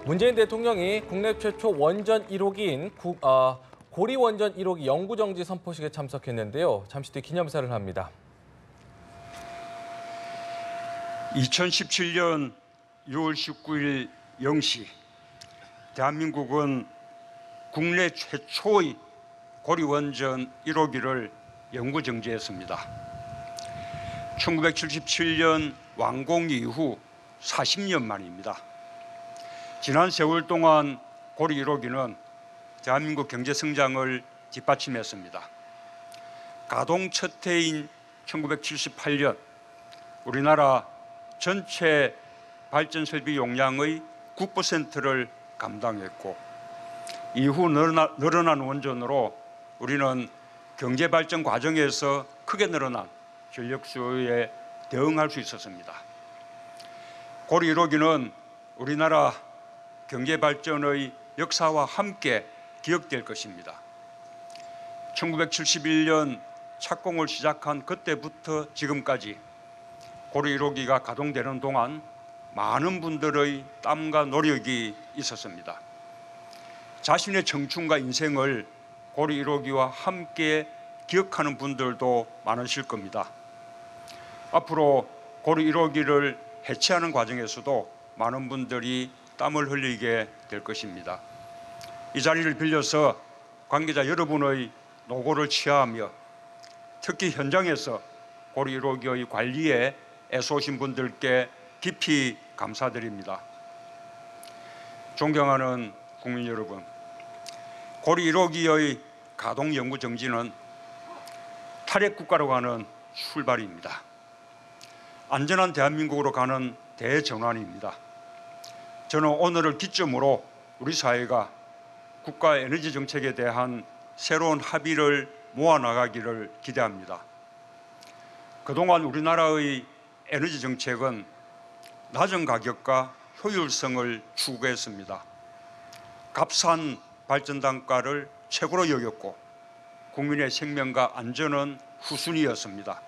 문재인 대통령이 국내 최초 원전 1호기인 고리 원전 1호기 영구정지 선포식에 참석했는데요. 잠시 뒤 기념사를 합니다. 2017년 6월 19일 0시 대한민국은 국내 최초의 고리 원전 1호기를 영구정지했습니다. 1977년 완공 이후 40년 만입니다. 지난 세월 동안 고리 1호기는 대한민국 경제 성장을 뒷받침했습니다. 가동 첫 해인 1978년 우리나라 전체 발전 설비 용량의 9%를 감당했고, 이후 늘어난 원전으로 우리는 경제 발전 과정에서 크게 늘어난 전력 수요에 대응할 수 있었습니다. 고리 1호기는 우리나라 경제 발전의 역사와 함께 기억될 것입니다. 1971년 착공을 시작한 그때부터 지금까지 고리 1호기가 가동되는 동안 많은 분들의 땀과 노력이 있었습니다. 자신의 청춘과 인생을 고리 1호기와 함께 기억하는 분들도 많으실 겁니다. 앞으로 고리 1호기를 해체하는 과정에서도 많은 분들이 땀을 흘리게 될 것입니다. 이 자리를 빌려서 관계자 여러분의 노고를 취하하며 특히 현장에서 고리 1호기의 관리에 애써오신 분들께 깊이 감사드립니다. 존경하는 국민 여러분, 고리 1호기의 가동 영구 정지는 탈핵 국가로 가는 출발입니다. 안전한 대한민국으로 가는 대전환입니다. 저는 오늘을 기점으로 우리 사회가 국가 에너지 정책에 대한 새로운 합의를 모아나가기를 기대합니다. 그동안 우리나라의 에너지 정책은 낮은 가격과 효율성을 추구했습니다. 값싼 발전 단가를 최고로 여겼고 국민의 생명과 안전은 후순위였습니다.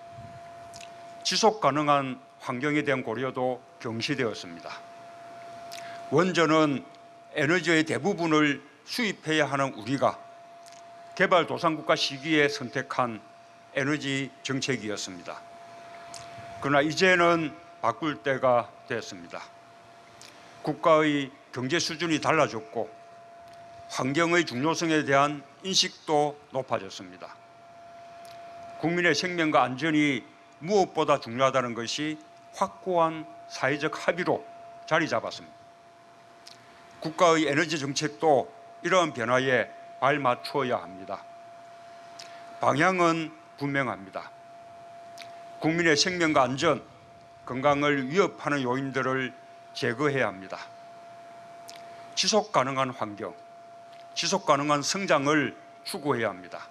지속 가능한 환경에 대한 고려도 경시되었습니다. 원전은 에너지의 대부분을 수입해야 하는 우리가 개발도상국가 시기에 선택한 에너지 정책이었습니다. 그러나 이제는 바꿀 때가 됐습니다. 국가의 경제 수준이 달라졌고 환경의 중요성에 대한 인식도 높아졌습니다. 국민의 생명과 안전이 무엇보다 중요하다는 것이 확고한 사회적 합의로 자리 잡았습니다. 국가의 에너지 정책도 이러한 변화에 발맞추어야 합니다. 방향은 분명합니다. 국민의 생명과 안전, 건강을 위협하는 요인들을 제거해야 합니다. 지속 가능한 환경, 지속 가능한 성장을 추구해야 합니다.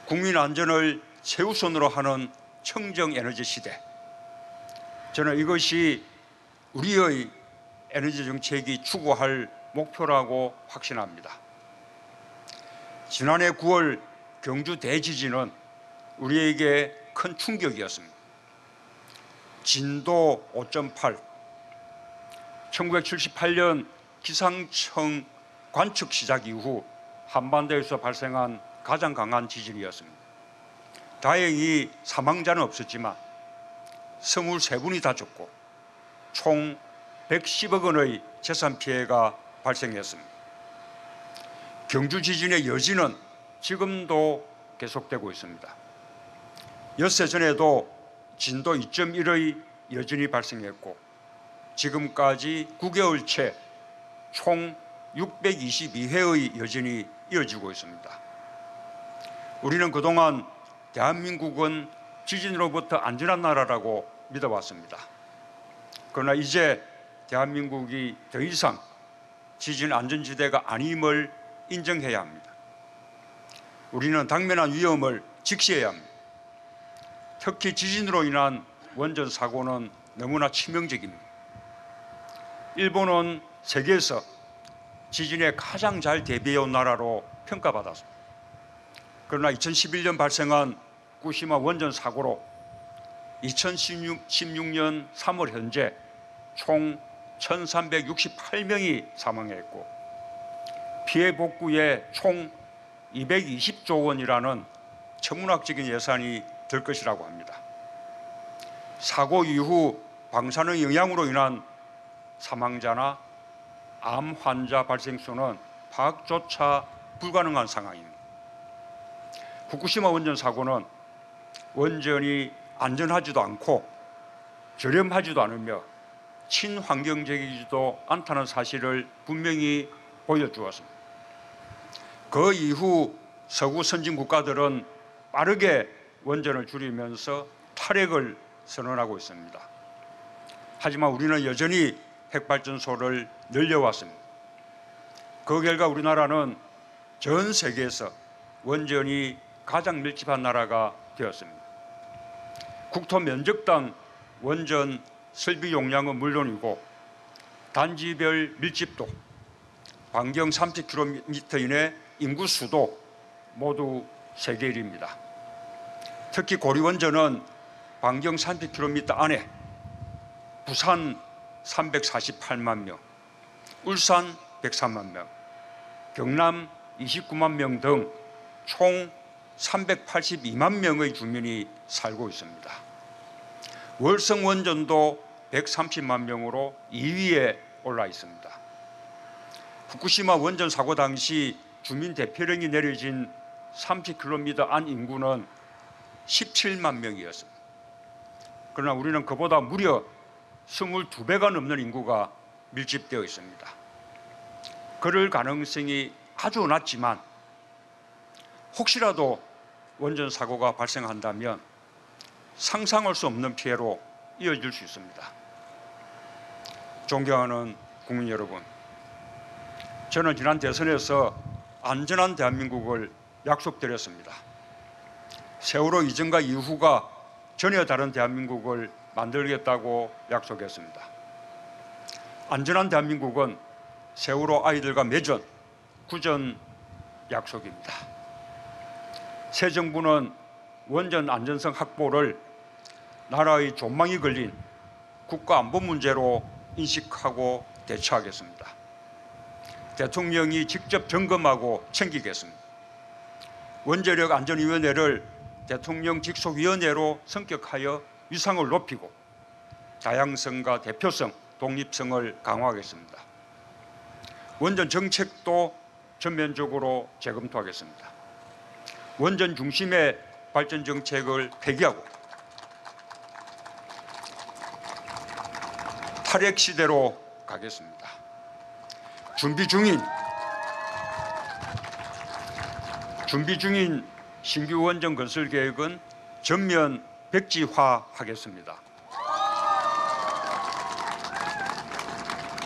국민 안전을 최우선으로 하는 청정 에너지 시대. 저는 이것이 우리의 에너지 정책이 추구할 목표라고 확신합니다. 지난해 9월 경주 대지진은 우리에게 큰 충격이었습니다. 진도 5.8, 1978년 기상청 관측 시작 이후 한반도에서 발생한 가장 강한 지진이었습니다. 다행히 사망자는 없었지만 23분이 다쳤고 총 110억 원의 재산 피해가 발생했습니다. 경주 지진의 여진은 지금도 계속되고 있습니다. 엿새 전에도 진도 2.1의 여진이 발생했고 지금까지 9개월째 총 622회의 여진이 이어지고 있습니다. 우리는 그동안 대한민국은 지진으로부터 안전한 나라라고 믿어왔습니다. 그러나 이제 대한민국이 더 이상 지진 안전지대가 아님을 인정해야 합니다. 우리는 당면한 위험을 직시해야 합니다. 특히 지진으로 인한 원전 사고는 너무나 치명적입니다. 일본은 세계에서 지진에 가장 잘 대비해온 나라로 평가받았습니다. 그러나 2011년 발생한 후쿠시마 원전 사고로 2016년 3월 현재 총 1368명이 사망했고 피해 복구에 총 220조 원이라는 천문학적인 예산이 들 것이라고 합니다. 사고 이후 방사능 영향으로 인한 사망자나 암 환자 발생 수는 파악조차 불가능한 상황입니다. 후쿠시마 원전 사고는 원전이 안전하지도 않고 저렴하지도 않으며 친환경적이지도 않다는 사실을 분명히 보여주었습니다. 그 이후 서구 선진 국가들은 빠르게 원전을 줄이면서 탈핵을 선언하고 있습니다. 하지만 우리는 여전히 핵발전소를 늘려왔습니다. 그 결과 우리나라는 전 세계에서 원전이 가장 밀집한 나라가 되었습니다. 국토 면적당 원전 설비 용량은 물론이고 단지별 밀집도, 반경 30km 이내 인구 수도 모두 세계 1위입니다. 특히 고리원전은 반경 30km 안에 부산 348만 명, 울산 103만 명, 경남 29만 명 등 총 382만 명의 주민이 살고 있습니다. 월성 원전도 130만 명으로 2위에 올라 있습니다. 후쿠시마 원전 사고 당시 주민 대피령이 내려진 30km 안 인구는 17만 명이었습니다. 그러나 우리는 그보다 무려 22배가 넘는 인구가 밀집되어 있습니다. 그럴 가능성이 아주 낮지만 혹시라도 원전 사고가 발생한다면 상상할 수 없는 피해로 이어질 수 있습니다. 존경하는 국민 여러분, 저는 지난 대선에서 안전한 대한민국을 약속드렸습니다. 세월호 이전과 이후가 전혀 다른 대한민국을 만들겠다고 약속했습니다. 안전한 대한민국은 세월호 아이들과 맺은 구전 약속입니다. 새 정부는 원전 안전성 확보를 나라의 존망이 걸린 국가안보 문제로 인식하고 대처하겠습니다. 대통령이 직접 점검하고 챙기겠습니다. 원자력 안전위원회를 대통령 직속위원회로 성격하여 위상을 높이고 다양성과 대표성, 독립성을 강화하겠습니다. 원전 정책도 전면적으로 재검토하겠습니다. 원전 중심의 발전 정책을 폐기하고 탈핵 시대로 가겠습니다. 준비 중인 신규 원전 건설 계획은 전면 백지화하겠습니다.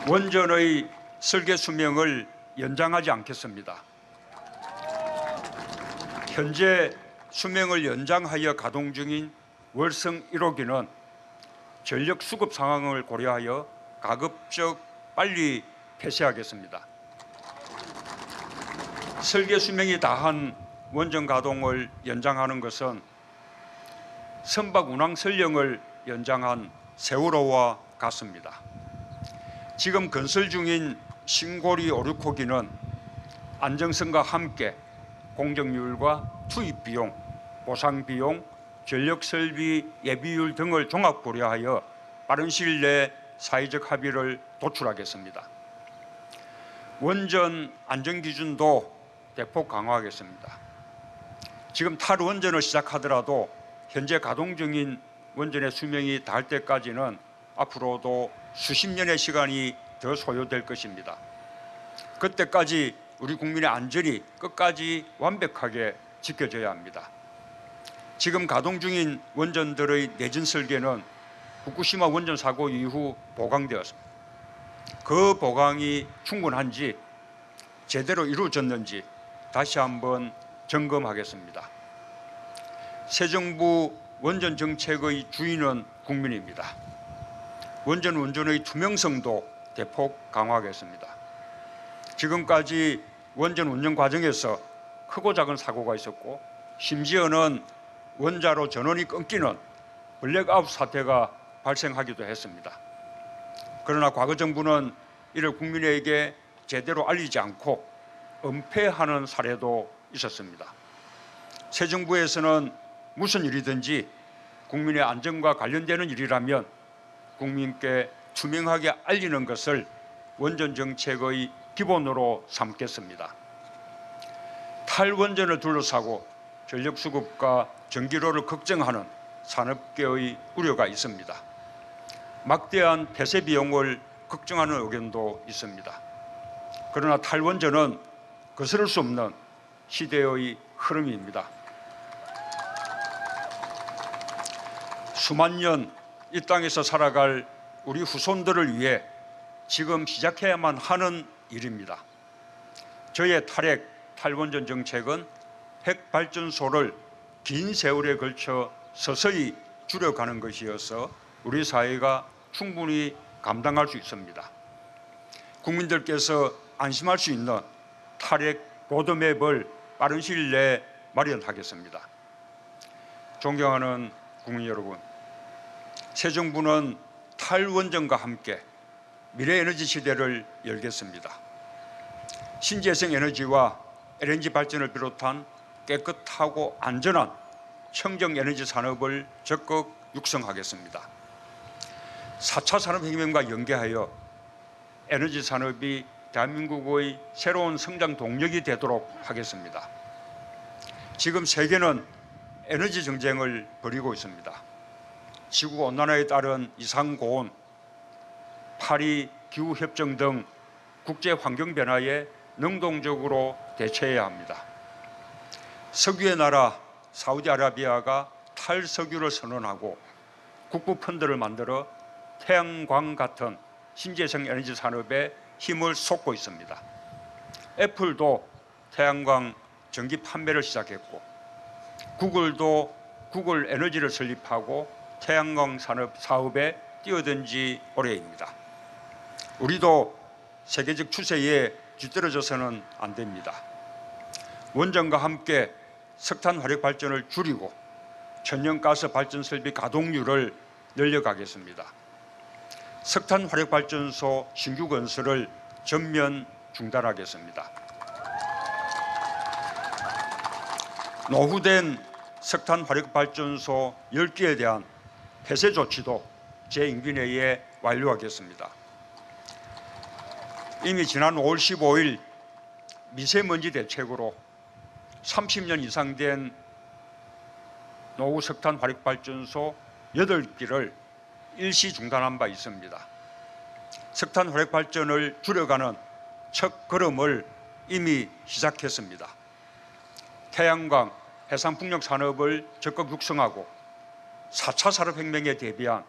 원전의 설계 수명을 연장하지 않겠습니다. 현재 수명을 연장하여 가동 중인 월성 1호기는 전력 수급 상황을 고려하여 가급적 빨리 폐쇄하겠습니다. 설계 수명이 다한 원전 가동을 연장하는 것은 선박 운항 선령을 연장한 세월호와 같습니다. 지금 건설 중인 신고리 5, 6호기는 안정성과 함께 공정률과 투입 비용, 보상 비용, 전력 설비 예비율 등을 종합 고려하여 빠른 시일 내에 사회적 합의를 도출하겠습니다. 원전 안전 기준도 대폭 강화하겠습니다. 지금 탈원전을 시작하더라도 현재 가동 중인 원전의 수명이 닿을 때까지는 앞으로도 수십 년의 시간이 더 소요될 것입니다. 그때까지 우리 국민의 안전이 끝까지 완벽하게 지켜져야 합니다. 지금 가동 중인 원전들의 내진 설계는 후쿠시마 원전 사고 이후 보강되었습니다. 그 보강이 충분한지 제대로 이루어졌는지 다시 한번 점검하겠습니다. 새 정부 원전 정책의 주인은 국민입니다. 원전 운전의 투명성도 대폭 강화하겠습니다. 지금까지 원전 운전 과정에서 크고 작은 사고가 있었고 심지어는 원자로 전원이 끊기는 블랙아웃 사태가 발생하기도 했습니다. 그러나 과거 정부는 이를 국민에게 제대로 알리지 않고 은폐하는 사례도 있었습니다. 새 정부에서는 무슨 일이든지 국민의 안전과 관련되는 일이라면 국민께 투명하게 알리는 것을 원전 정책의 기본으로 삼겠습니다. 탈원전을 둘러싸고 전력수급과 전기료를 걱정하는 산업계의 우려가 있습니다. 막대한 폐쇄 비용을 걱정하는 의견도 있습니다. 그러나 탈원전은 거스를 수 없는 시대의 흐름입니다. 수만 년 이 땅에서 살아갈 우리 후손들을 위해 지금 시작해야만 하는 일입니다. 저의 탈원전 정책은 핵발전소를 긴 세월에 걸쳐 서서히 줄여가는 것이어서 우리 사회가 충분히 감당할 수 있습니다. 국민들께서 안심할 수 있는 탈핵 로드맵을 빠른 시일 내에 마련하겠습니다. 존경하는 국민 여러분, 새 정부는 탈원전과 함께 미래 에너지 시대를 열겠습니다. 신재생 에너지와 LNG 발전을 비롯한 깨끗하고 안전한 청정 에너지 산업을 적극 육성하겠습니다. 4차 산업혁명과 연계하여 에너지 산업이 대한민국의 새로운 성장 동력이 되도록 하겠습니다. 지금 세계는 에너지 정쟁을 벌이고 있습니다. 지구온난화에 따른 이상고온, 파리 기후협정 등 국제환경변화에 능동적으로 대처해야 합니다. 석유의 나라 사우디아라비아가 탈석유를 선언하고 국부 펀드를 만들어 태양광 같은 신재생 에너지 산업에 힘을 쏟고 있습니다. 애플도 태양광 전기 판매를 시작했고 구글도 구글 에너지를 설립하고 태양광 산업 사업에 뛰어든 지 오래입니다. 우리도 세계적 추세에 뒤떨어져서는 안 됩니다. 원전과 함께 석탄 화력 발전을 줄이고 천연가스 발전 설비 가동률을 늘려가겠습니다. 석탄 화력 발전소 신규 건설을 전면 중단하겠습니다. 노후된 석탄 화력 발전소 10개에 대한 폐쇄 조치도 제 임기 내에 완료하겠습니다. 이미 지난 5월 15일 미세먼지 대책으로 30년 이상 된 노후 석탄 화력 발전소 8기를 일시 중단한 바 있습니다. 석탄 화력 발전을 줄여가는 첫 걸음을 이미 시작했습니다. 태양광, 해상풍력 산업을 적극 육성하고 4차 산업혁명에 대비한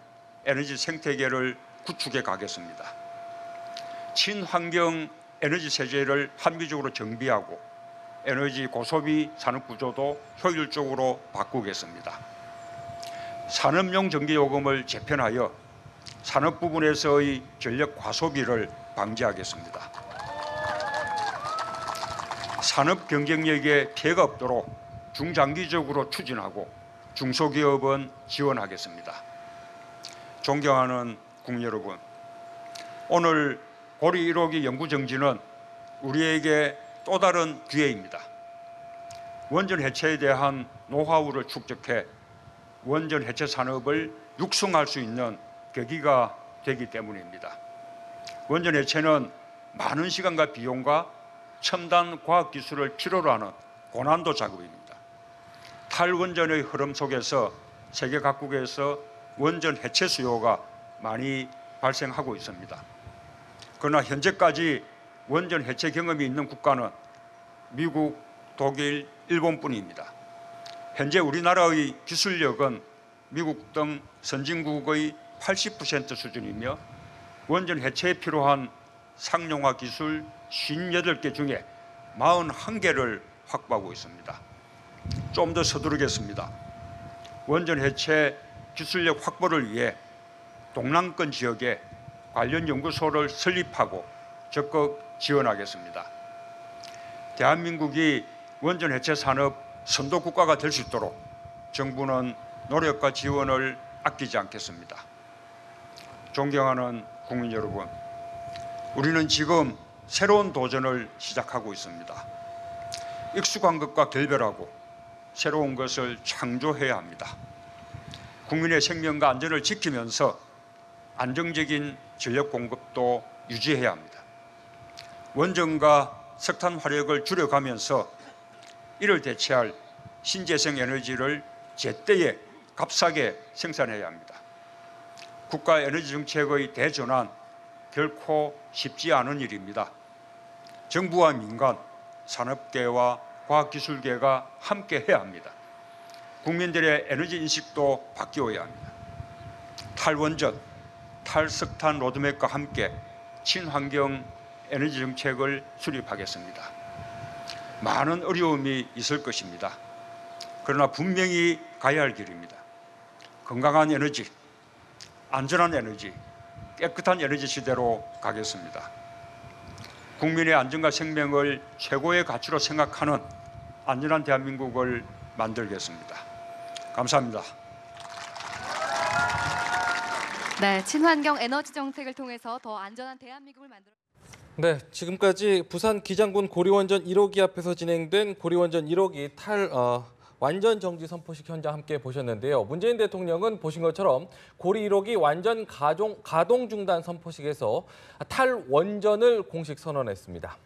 에너지 생태계를 구축해 가겠습니다. 친환경 에너지 세제를 합리적으로 정비하고 에너지 고소비 산업 구조도 효율적으로 바꾸겠습니다. 산업용 전기요금을 재편하여 산업 부분에서의 전력 과소비를 방지하겠습니다. 산업 경쟁력에 피해가 없도록 중장기적으로 추진하고 중소기업은 지원하겠습니다. 존경하는 국민 여러분, 오늘 고리 1호기 연구정지는 우리에게 또 다른 기회입니다. 원전 해체에 대한 노하우를 축적해 원전 해체 산업을 육성할 수 있는 계기가 되기 때문입니다. 원전 해체는 많은 시간과 비용과 첨단 과학기술을 필요로 하는 고난도 작업입니다. 탈원전의 흐름 속에서 세계 각국에서 원전 해체 수요가 많이 발생하고 있습니다. 그러나 현재까지 원전 해체 경험이 있는 국가는 미국, 독일, 일본뿐입니다. 현재 우리나라의 기술력은 미국 등 선진국의 80% 수준이며 원전 해체에 필요한 상용화 기술 58개 중에 41개를 확보하고 있습니다. 좀 더 서두르겠습니다. 원전 해체 기술력 확보를 위해 동남권 지역에 관련 연구소를 설립하고 적극 지원하겠습니다. 대한민국이 원전 해체 산업 선도 국가가 될 수 있도록 정부는 노력과 지원을 아끼지 않겠습니다. 존경하는 국민 여러분, 우리는 지금 새로운 도전을 시작하고 있습니다. 익숙한 것과 결별하고 새로운 것을 창조해야 합니다. 국민의 생명과 안전을 지키면서 안정적인 전력 공급도 유지해야 합니다. 원전과 석탄 화력을 줄여가면서 이를 대체할 신재생 에너지를 제때에 값싸게 생산해야 합니다. 국가 에너지 정책의 대전환 결코 쉽지 않은 일입니다. 정부와 민간, 산업계와 과학기술계가 함께 해야 합니다. 국민들의 에너지 인식도 바뀌어야 합니다. 탈원전, 탈석탄 로드맵과 함께 친환경 에너지 정책을 수립하겠습니다. 많은 어려움이 있을 것입니다. 그러나 분명히 가야 할 길입니다. 건강한 에너지, 안전한 에너지, 깨끗한 에너지 시대로 가겠습니다. 국민의 안전과 생명을 최고의 가치로 생각하는 안전한 대한민국을 만들겠습니다. 감사합니다. 네, 친환경 에너지 정책을 통해서 더 안전한 대한민국을 만들어. 네, 지금까지 부산 기장군 고리원전 1호기 앞에서 진행된 고리원전 1호기 완전 정지 선포식 현장 함께 보셨는데요. 문재인 대통령은 보신 것처럼 고리 1호기 완전 가동 중단 선포식에서 탈원전을 공식 선언했습니다.